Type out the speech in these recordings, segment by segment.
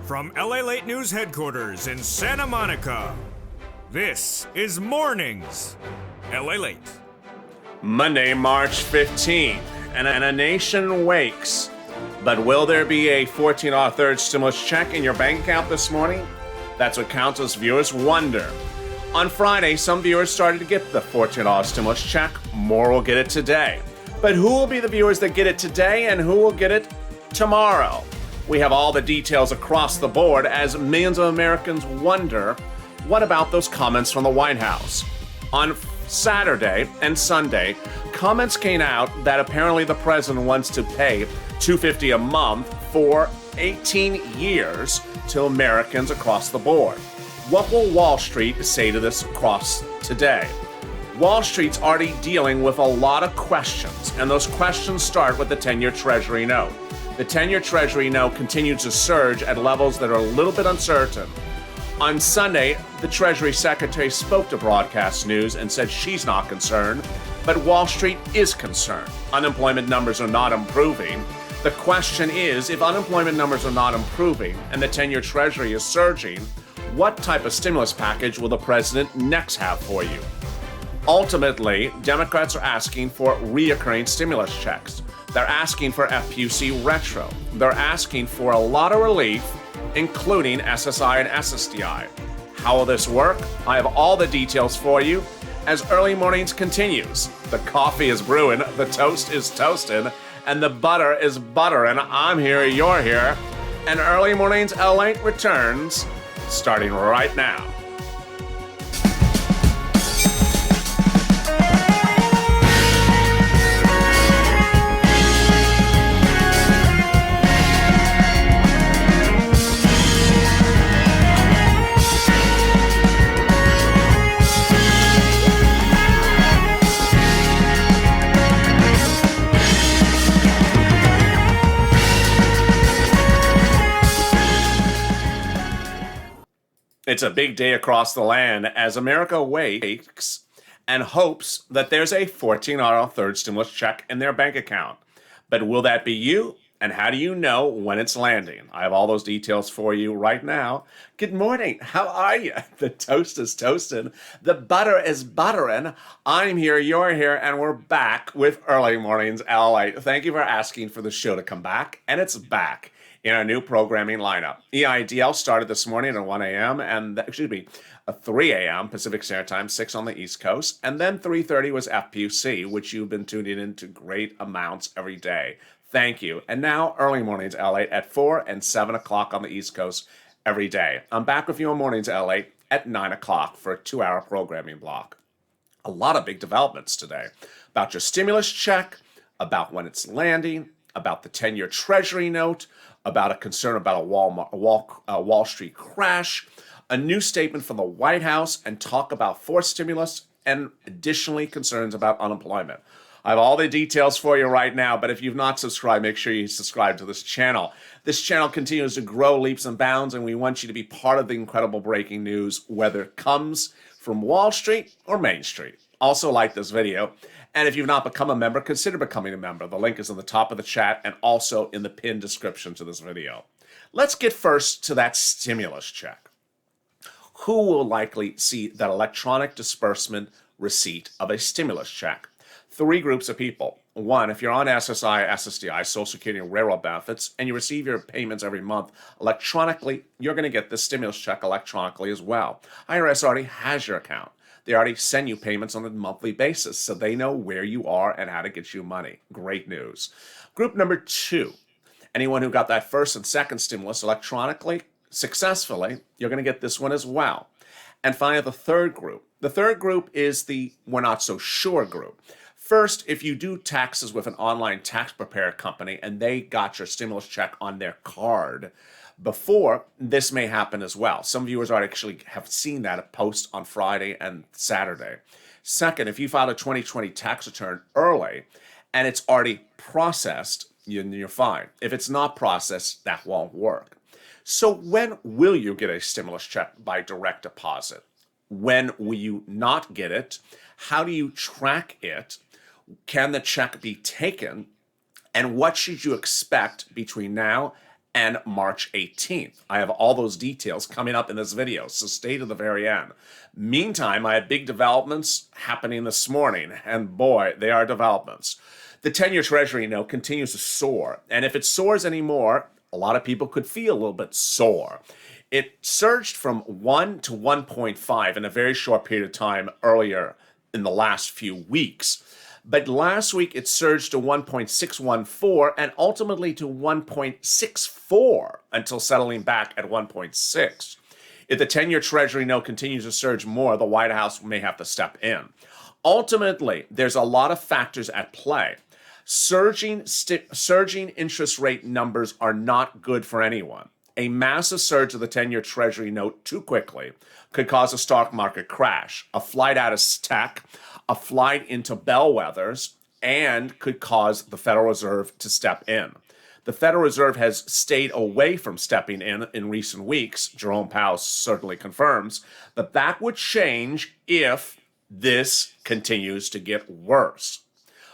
From LALATE News headquarters in Santa Monica, this is Mornings LALATE. Monday, March 15th, and a nation wakes. But will there be a $14 third stimulus check in your bank account this morning? That's what countless viewers wonder. On Friday, some viewers started to get the $14 stimulus check. More will get it today. But who will be the viewers that get it today and who will get it tomorrow? We have all the details across the board as millions of Americans wonder, what about those comments from the White House? On Saturday and Sunday, comments came out that apparently the president wants to pay $250 a month for 18 years to Americans across the board. What will Wall Street say to this across today? Wall Street's already dealing with a lot of questions, and those questions start with the 10-year Treasury note. The 10-year Treasury note continues to surge at levels that are a little bit uncertain. On Sunday, the Treasury Secretary spoke to Broadcast News and said she's not concerned, but Wall Street is concerned. Unemployment numbers are not improving. The question is, if unemployment numbers are not improving and the 10-year Treasury is surging, what type of stimulus package will the president next have for you? Ultimately, Democrats are asking for reoccurring stimulus checks. They're asking for FPUC retro. They're asking for a lot of relief, including SSI and SSDI. How will this work? I have all the details for you as Early Mornings continues. The coffee is brewing, the toast is toasting, and the butter is buttering. I'm here, you're here, and Early Mornings LALATE returns starting right now. It's a big day across the land as America wakes and hopes that there's a $14 third stimulus check in their bank account. But will that be you? And how do you know when it's landing? I have all those details for you right now. Good morning. How are you? The toast is toasting. The butter is buttering. I'm here, you're here, and we're back with Early Mornings LALATE. Thank you for asking for the show to come back, and it's back in our new programming lineup. EIDL started this morning at 1 a.m. and 3 a.m. Pacific Standard Time, 6 on the East Coast, and then 3:30 was FPUC, which you've been tuning into great amounts every day. Thank you. And now Early Mornings LALATE at 4 and 7 o'clock on the East Coast every day. I'm back with you on Mornings LALATE at 9 o'clock for a 2-hour programming block. A lot of big developments today about your stimulus check, about when it's landing, about the 10-year Treasury note, about a concern about a Wall Street crash, a new statement from the White House, and talk about forced stimulus, and additionally concerns about unemployment. I have all the details for you right now, but if you've not subscribed, make sure you subscribe to this channel. This channel continues to grow leaps and bounds, and we want you to be part of the incredible breaking news, whether it comes from Wall Street or Main Street. Also like this video. And if you've not become a member, consider becoming a member. The link is in the top of the chat and also in the pinned description to this video. Let's get first to that stimulus check. Who will likely see that electronic disbursement receipt of a stimulus check? 3 groups of people. 1, if you're on SSI, SSDI, Social Security, and Railroad benefits, and you receive your payments every month electronically, you're going to get this stimulus check electronically as well. IRS already has your account. They already send you payments on a monthly basis, so they know where you are and how to get you money. Great news. Group number 2, anyone who got that first and second stimulus electronically, successfully, you're going to get this one as well. And finally, the third group. The third group is the we're not so sure group. First, if you do taxes with an online tax preparer company and they got your stimulus check on their card before, this may happen as well. Some viewers actually have seen that post on Friday and Saturday. Second, if you filed a 2020 tax return early and it's already processed, you're fine. If it's not processed, that won't work. So when will you get a stimulus check by direct deposit? When will you not get it? How do you track it? Can the check be taken? And what should you expect between now and March 18th. I have all those details coming up in this video, so stay to the very end. Meantime, I have big developments happening this morning, and boy, they are developments. The 10-year Treasury note continues to soar, and if it soars anymore, a lot of people could feel a little bit sore. It surged from 1 to 1.5 in a very short period of time earlier in the last few weeks. But last week it surged to 1.614 and ultimately to 1.64 until settling back at 1.6. If the 10-year Treasury note continues to surge more, the White House may have to step in. Ultimately, there's a lot of factors at play. Surging interest rate numbers are not good for anyone. A massive surge of the 10-year Treasury note too quickly could cause a stock market crash, a flight out of tech, a flight into bellwethers, and could cause the Federal Reserve to step in. The Federal Reserve has stayed away from stepping in recent weeks. Jerome Powell certainly confirms, but that would change if this continues to get worse.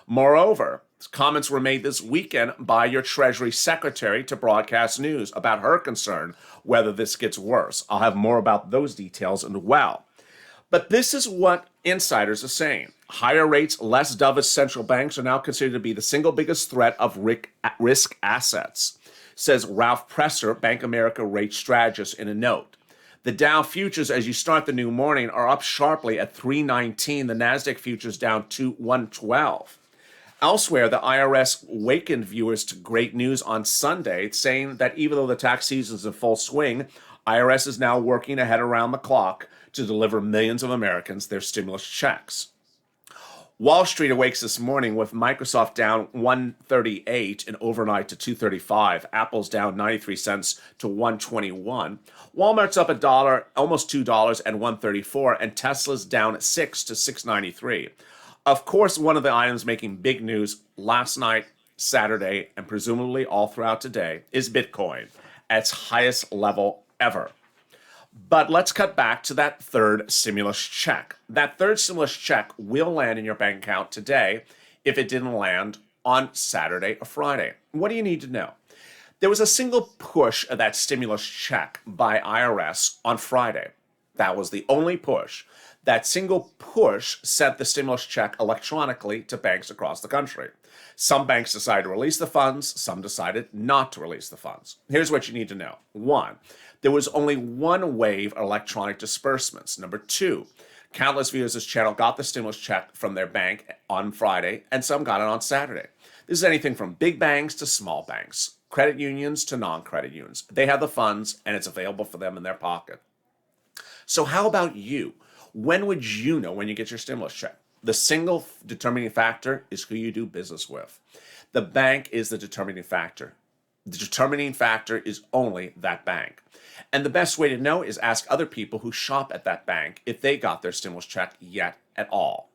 Moreover, comments were made this weekend by your Treasury Secretary to broadcast news about her concern whether this gets worse. I'll have more about those details as well. But this is what insiders are saying. Higher rates, less dovish central banks are now considered to be the single biggest threat of risk assets, says Ralph Presser, Bank of America rate strategist, in a note. The Dow futures, as you start the new morning, are up sharply at 319. The NASDAQ futures down to 112. Elsewhere, the IRS wakened viewers to great news on Sunday, saying that even though the tax season is in full swing, IRS is now working ahead around the clock to deliver millions of Americans their stimulus checks. Wall Street awakes this morning with Microsoft down 138 and overnight to 235. Apple's down 93 cents to 121. Walmart's up $1, almost $2 and 134, and Tesla's down 6 to 693. Of course, one of the items making big news last night, Saturday, and presumably all throughout today is Bitcoin at its highest level ever. But let's cut back to that third stimulus check. That third stimulus check will land in your bank account today if it didn't land on Saturday or Friday. What do you need to know? There was a single push of that stimulus check by IRS on Friday. That was the only push. That single push sent the stimulus check electronically to banks across the country. Some banks decided to release the funds, some decided not to release the funds. Here's what you need to know. 1, there was only one wave of electronic disbursements. Number 2, countless viewers of this channel got the stimulus check from their bank on Friday, and some got it on Saturday. This is anything from big banks to small banks, credit unions to non-credit unions. They have the funds, and it's available for them in their pocket. So how about you? When would you know when you get your stimulus check? The single determining factor is who you do business with. The bank is the determining factor. The determining factor is only that bank. And the best way to know is ask other people who shop at that bank if they got their stimulus check yet at all.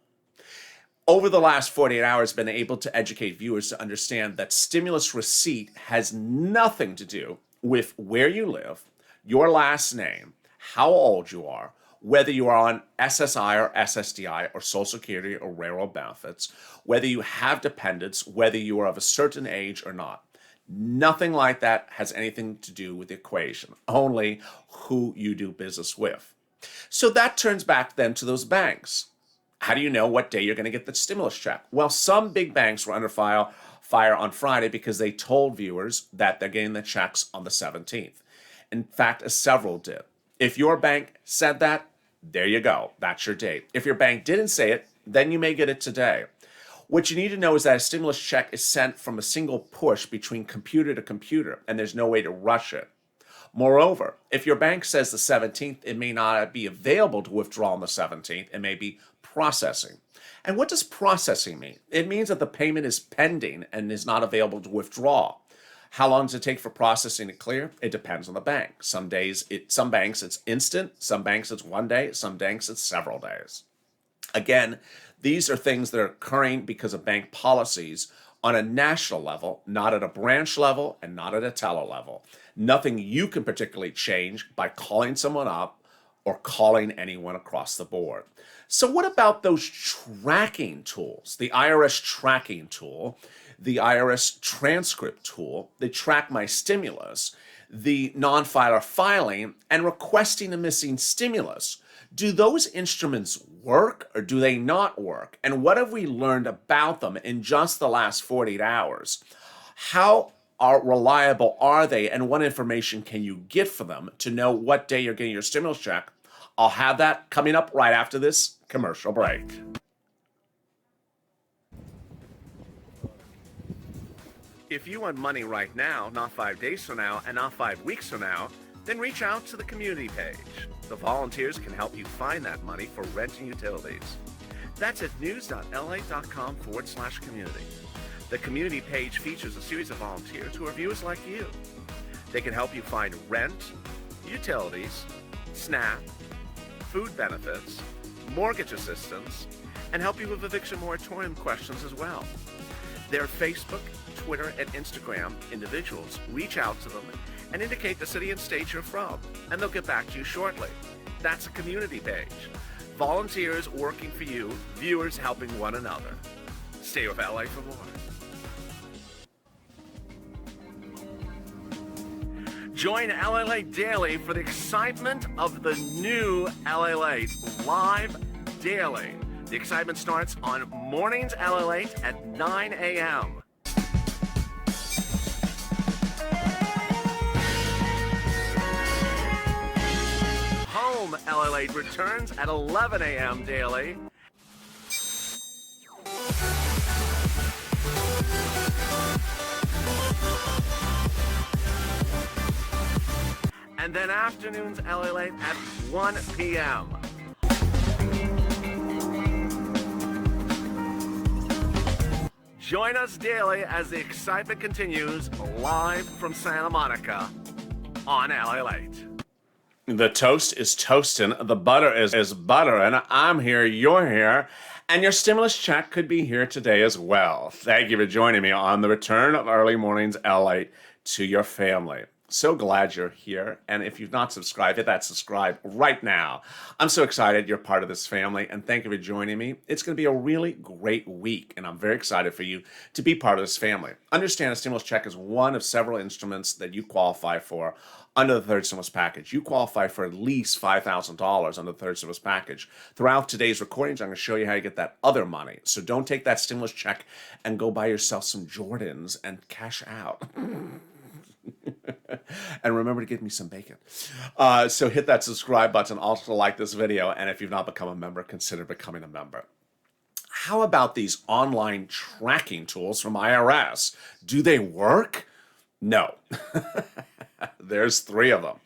Over the last 48 hours, I've been able to educate viewers to understand that stimulus receipt has nothing to do with where you live, your last name, how old you are, whether you are on SSI or SSDI or Social Security or railroad benefits, whether you have dependents, whether you are of a certain age or not. Nothing like that has anything to do with the equation, only who you do business with. So that turns back then to those banks. How do you know what day you're going to get the stimulus check? Well, some big banks were under fire on Friday because they told viewers that they're getting the checks on the 17th. In fact, several did. If your bank said that, there you go. That's your date. If your bank didn't say it, then you may get it today. What you need to know is that a stimulus check is sent from a single push between computer to computer, and there's no way to rush it. Moreover, if your bank says the 17th, it may not be available to withdraw on the 17th. It may be processing. And what does processing mean? It means that the payment is pending and is not available to withdraw. How long does it take for processing to clear? It depends on the bank. Some banks it's instant, some banks it's 1 day, some banks it's several days. Again, these are things that are occurring because of bank policies on a national level, not at a branch level and not at a teller level. Nothing you can particularly change by calling someone up or calling anyone across the board. So what about those tracking tools? The IRS tracking tool, the IRS transcript tool, they track my stimulus, the non-filer filing, and requesting a missing stimulus. Do those instruments work or do they not work? And what have we learned about them in just the last 48 hours? How reliable are they, and what information can you get for them to know what day you're getting your stimulus check? I'll have that coming up right after this commercial break. If you want money right now, not 5 days from now, and not 5 weeks from now, then reach out to the community page. The volunteers can help you find that money for rent and utilities. That's at news.la.com/community. The community page features a series of volunteers who are viewers like you. They can help you find rent, utilities, SNAP, food benefits, mortgage assistance, and help you with eviction moratorium questions as well. Their Facebook, Twitter, and Instagram individuals reach out to them and indicate the city and state you're from, and they'll get back to you shortly. That's a community page. Volunteers working for you, viewers helping one another. Stay with LA for more. Join LALATE Daily for the excitement of the new LALATE live daily. The excitement starts on Mornings LALATE at 9 a.m. Home LALATE returns at 11 a.m. daily. And then afternoons LALATE at 1 p.m. Join us daily as the excitement continues live from Santa Monica on LALATE. The toast is toasting, the butter is buttering. I'm here, you're here, and your stimulus check could be here today as well. Thank you for joining me on the return of Early Mornings LALATE to your family. So glad you're here, and if you've not subscribed, hit that subscribe right now. I'm so excited you're part of this family, and thank you for joining me. It's going to be a really great week, and I'm very excited for you to be part of this family. Understand a stimulus check is one of several instruments that you qualify for under the third stimulus package. You qualify for at least $5,000 under the third stimulus package. Throughout today's recordings, I'm going to show you how you get that other money. So don't take that stimulus check and go buy yourself some Jordans and cash out. And remember to give me some bacon. So hit that subscribe button, also like this video, and if you've not become a member, consider becoming a member. How about these online tracking tools from IRS? Do they work? No. There's 3 of them.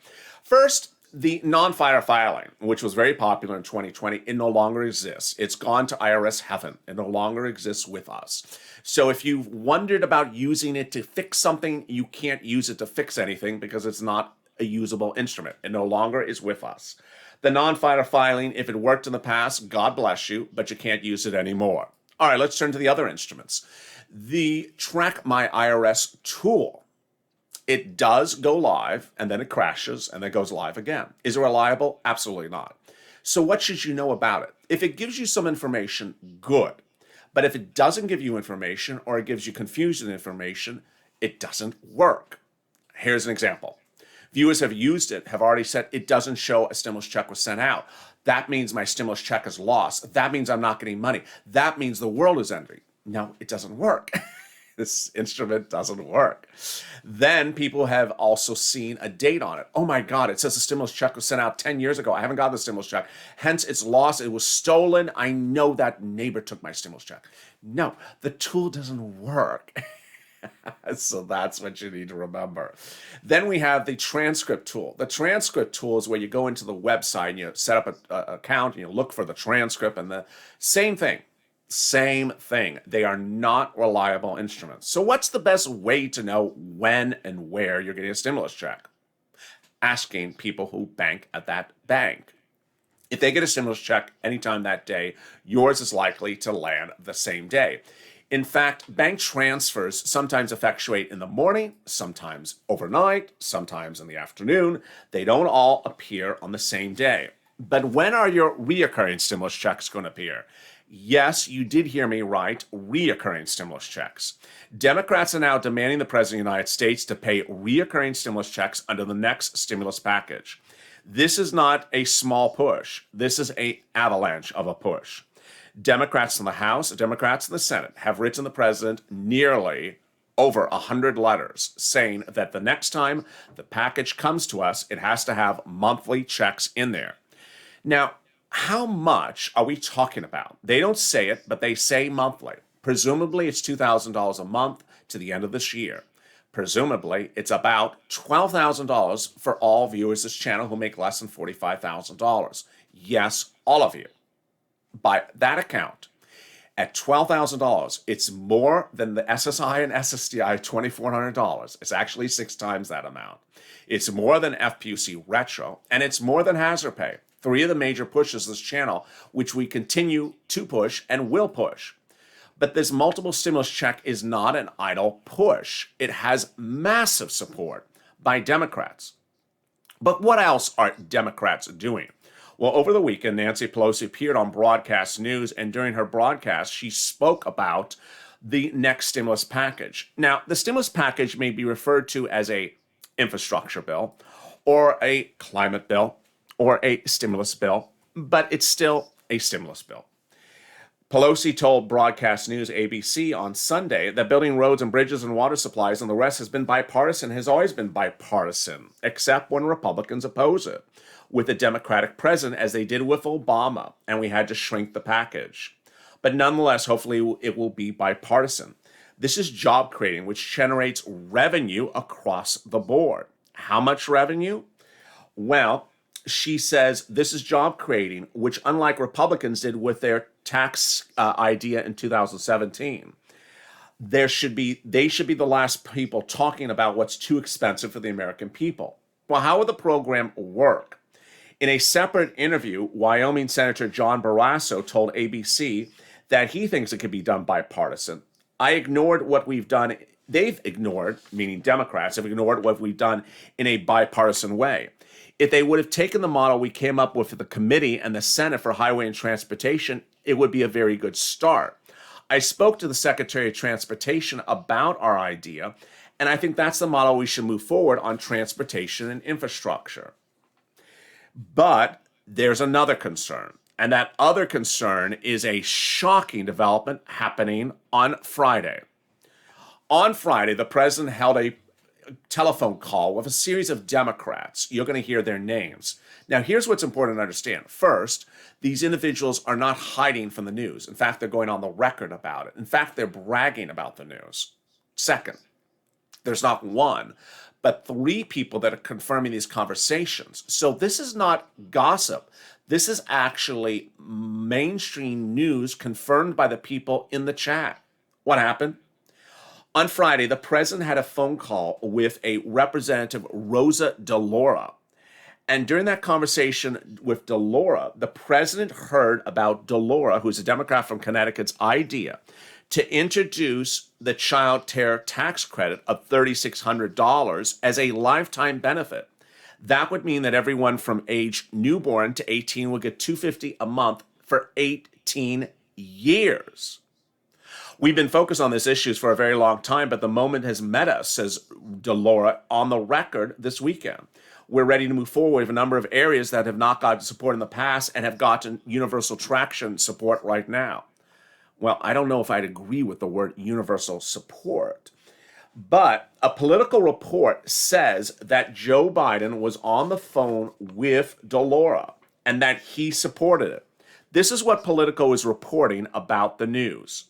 First, the non-filer filing, which was very popular in 2020, it no longer exists. It's gone to IRS heaven. It no longer exists with us. So if you've wondered about using it to fix something, you can't use it to fix anything because it's not a usable instrument. It no longer is with us. The non-filer filing, if it worked in the past, God bless you, but you can't use it anymore. All right, let's turn to the other instruments. The Track My IRS tool. It does go live, and then it crashes, and then goes live again. Is it reliable? Absolutely not. So what should you know about it? If it gives you some information, good. But if it doesn't give you information, or it gives you confusing information, it doesn't work. Here's an example. Viewers have used it, have already said it doesn't show a stimulus check was sent out. That means my stimulus check is lost. That means I'm not getting money. That means the world is ending. No, it doesn't work. This instrument doesn't work. Then people have also seen a date on it. Oh my God, it says the stimulus check was sent out 10 years ago. I haven't got the stimulus check. Hence, it's lost. It was stolen. I know that neighbor took my stimulus check. No, the tool doesn't work. So that's what you need to remember. Then we have the transcript tool. The transcript tool is where you go into the website and you set up an account and you look for the transcript, and the same thing. Same thing. They are not reliable instruments. So what's the best way to know when and where you're getting a stimulus check? Asking people who bank at that bank. If they get a stimulus check anytime that day, yours is likely to land the same day. In fact, bank transfers sometimes effectuate in the morning, sometimes overnight, sometimes in the afternoon. They don't all appear on the same day. But when are your reoccurring stimulus checks going to appear? Yes, you did hear me right, reoccurring stimulus checks. Democrats are now demanding the President of the United States to pay reoccurring stimulus checks under the next stimulus package. This is not a small push. This is an avalanche of a push. Democrats in the House, Democrats in the Senate have written the president nearly over 100 letters saying that the next time the package comes to us, it has to have monthly checks in there. Now, how much are we talking about? They don't say it, but they say monthly. Presumably, it's $2,000 a month to the end of this year. Presumably, it's about $12,000 for all viewers of this channel who make less than $45,000. Yes, all of you. By that account, at $12,000, it's more than the SSI and SSDI $2,400. It's actually 6 times that amount. It's more than FPUC Retro, and it's more than Hazard Pay. 3 of the major pushes of this channel, which we continue to push and will push. But this multiple stimulus check is not an idle push. It has massive support by Democrats. But what else are Democrats doing? Well, over the weekend, Nancy Pelosi appeared on broadcast news, and during her broadcast, she spoke about the next stimulus package. Now, the stimulus package may be referred to as a infrastructure bill or a climate bill or a stimulus bill, but it's still a stimulus bill. Pelosi told Broadcast News ABC on Sunday that building roads and bridges and water supplies and the rest has been bipartisan, has always been bipartisan, except when Republicans oppose it, with the Democratic president, as they did with Obama, and we had to shrink the package. But nonetheless, hopefully it will be bipartisan. This is job creating, which generates revenue across the board. How much revenue? Well, she says this is job creating, which unlike Republicans did with their tax idea in 2017, they should be the last people talking about what's too expensive for the American people. Well, how would the program work? In a separate interview, Wyoming Senator John Barrasso told ABC that he thinks it could be done bipartisan. I ignored what we've done. They've ignored, meaning Democrats, have ignored what we've done in a bipartisan way. If they would have taken the model we came up with for the committee and the Senate for Highway and Transportation, it would be a very good start. I spoke to the Secretary of Transportation about our idea, and I think that's the model we should move forward on transportation and infrastructure. But there's another concern, and that other concern is a shocking development happening on Friday. On Friday, the president held a telephone call with a series of Democrats. You're going to hear their names. Now, here's what's important to understand. First, these individuals are not hiding from the news. In fact, they're going on the record about it. In fact, they're bragging about the news. Second, there's not one, but 3 people that are confirming these conversations. So this is not gossip. This is actually mainstream news confirmed by the people in the chat. What happened? On Friday, the president had a phone call with a Representative Rosa DeLauro. And during that conversation with DeLauro, the president heard about DeLauro, who's a Democrat from Connecticut's idea to introduce the child care tax credit of $3,600 as a lifetime benefit. That would mean that everyone from age newborn to 18 would get $250 a month for 18 years. We've been focused on these issues for a very long time, but the moment has met us, says DeLauro on the record this weekend. We're ready to move forward with a number of areas that have not gotten support in the past and have gotten universal traction support right now. Well, I don't know if I'd agree with the word universal support, but a political report says that Joe Biden was on the phone with DeLauro and that he supported it. This is what Politico is reporting about the news.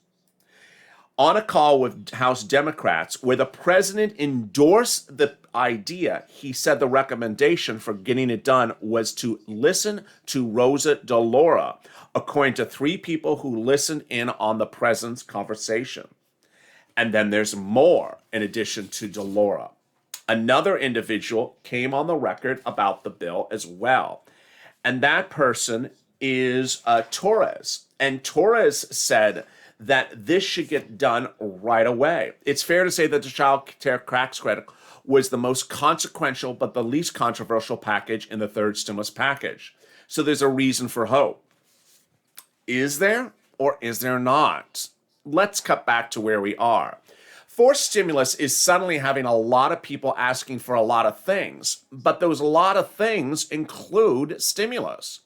On a call with House Democrats where the president endorsed the idea, he said the recommendation for getting it done was to listen to Rosa DeLauro, according to 3 people who listened in on the president's conversation. And then there's more in addition to DeLauro. Another individual came on the record about the bill as well. And that person is Torres. And Torres said that this should get done right away. It's fair to say that the child care tax credit was the most consequential but the least controversial package in the 3rd stimulus package. So there's a reason for hope. Is there? or is there not? Let's cut back to where we are. Forced stimulus is suddenly having a lot of people asking for a lot of things, but those lot of things include stimulus.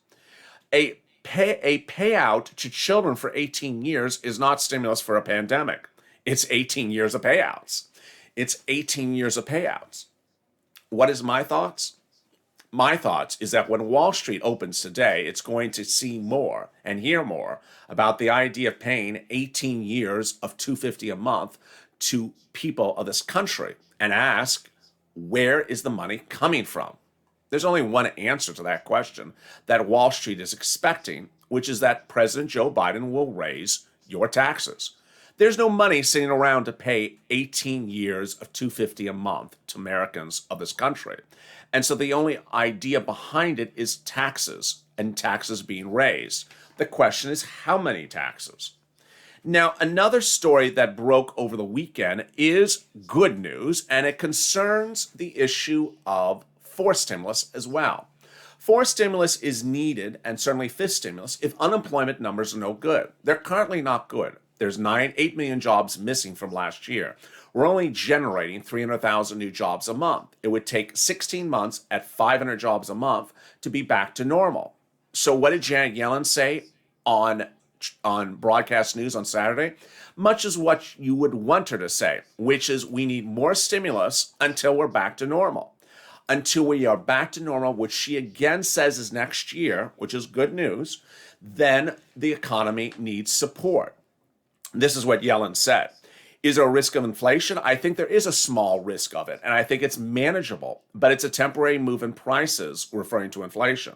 A payout to children for 18 years is not stimulus for a pandemic. It's 18 years of payouts. It's 18 years of payouts. What is my thoughts? My thoughts is that when Wall Street opens today, it's going to see more and hear more about the idea of paying 18 years of $250 a month to people of this country and ask, where is the money coming from? There's only one answer to that question that Wall Street is expecting, which is that President Joe Biden will raise your taxes. There's no money sitting around to pay 18 years of $250 a month to Americans of this country. And so the only idea behind it is taxes and taxes being raised. The question is how many taxes? Now, another story that broke over the weekend is good news, and it concerns the issue of forced stimulus as well. Forced stimulus is needed, and certainly fifth stimulus, if unemployment numbers are no good. They're currently not good. There's 8 million jobs missing from last year. We're only generating 300,000 new jobs a month. It would take 16 months at 500 jobs a month to be back to normal. So what did Janet Yellen say on broadcast news on Saturday? Much as what you would want her to say, which is we need more stimulus until we're back to normal. Until we are back to normal, which she again says is next year, which is good news, then the economy needs support. This is what Yellen said. Is there a risk of inflation? I think there is a small risk of it, and I think it's manageable, but it's a temporary move in prices, referring to inflation.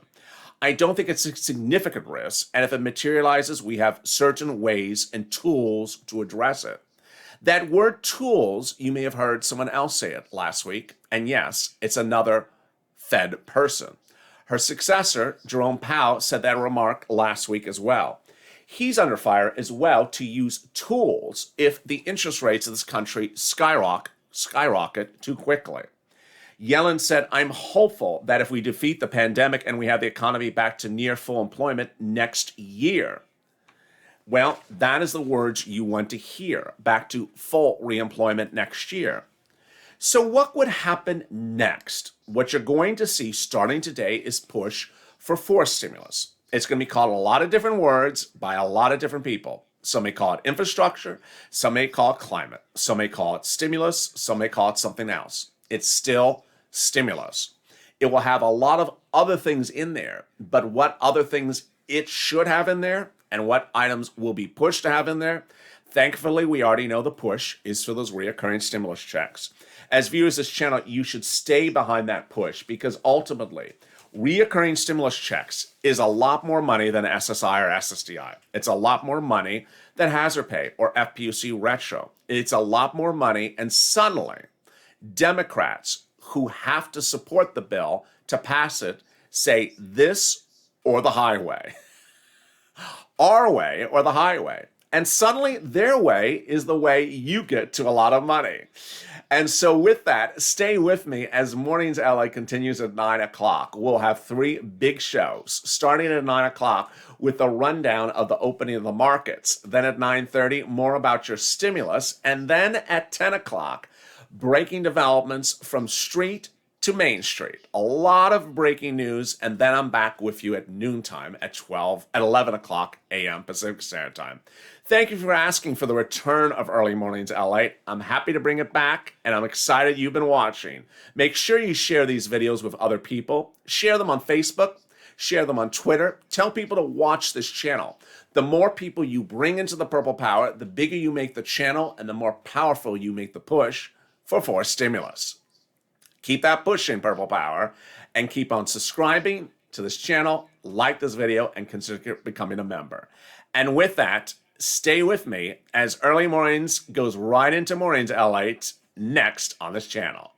I don't think it's a significant risk, and if it materializes, we have certain ways and tools to address it. That word tools, you may have heard someone else say it last week, and yes, it's another Fed person. Her successor, Jerome Powell, said that remark last week as well. He's under fire as well to use tools if the interest rates of this country skyrocket too quickly. Yellen said, I'm hopeful that if we defeat the pandemic and we have the economy back to near full employment next year. Well, that is the words you want to hear, back to full reemployment next year. So what would happen next? What you're going to see starting today is push for forced stimulus. It's going to be called a lot of different words by a lot of different people. Some may call it infrastructure, some may call it climate, some may call it stimulus, some may call it something else. It's still stimulus. It will have a lot of other things in there, but what other things it should have in there and what items will be pushed to have in there, thankfully, we already know the push is for those reoccurring stimulus checks. As viewers of this channel, you should stay behind that push because ultimately, reoccurring stimulus checks is a lot more money than SSI or SSDI. It's a lot more money than hazard pay or FPUC retro. It's a lot more money, and suddenly, Democrats who have to support the bill to pass it say this or the highway, our way or the highway. And suddenly their way is the way you get to a lot of money. And so with that, stay with me as Mornings LA continues at 9 o'clock. We'll have 3 big shows starting at 9 o'clock with a rundown of the opening of the markets. Then at 9:30, more about your stimulus. And then at 10 o'clock, breaking developments from street to Main Street. A lot of breaking news, and then I'm back with you at noontime at 11 o'clock a.m. Pacific Standard Time. Thank you for asking for the return of Early Mornings LA. I'm happy to bring it back, and I'm excited you've been watching. Make sure you share these videos with other people. Share them on Facebook. Share them on Twitter. Tell people to watch this channel. The more people you bring into the Purple Power, the bigger you make the channel, and the more powerful you make the push for forced stimulus. Keep that pushing, Purple Power, and keep on subscribing to this channel, like this video, and consider becoming a member. And with that, stay with me as Early Mornings goes right into Mornings LA next on this channel.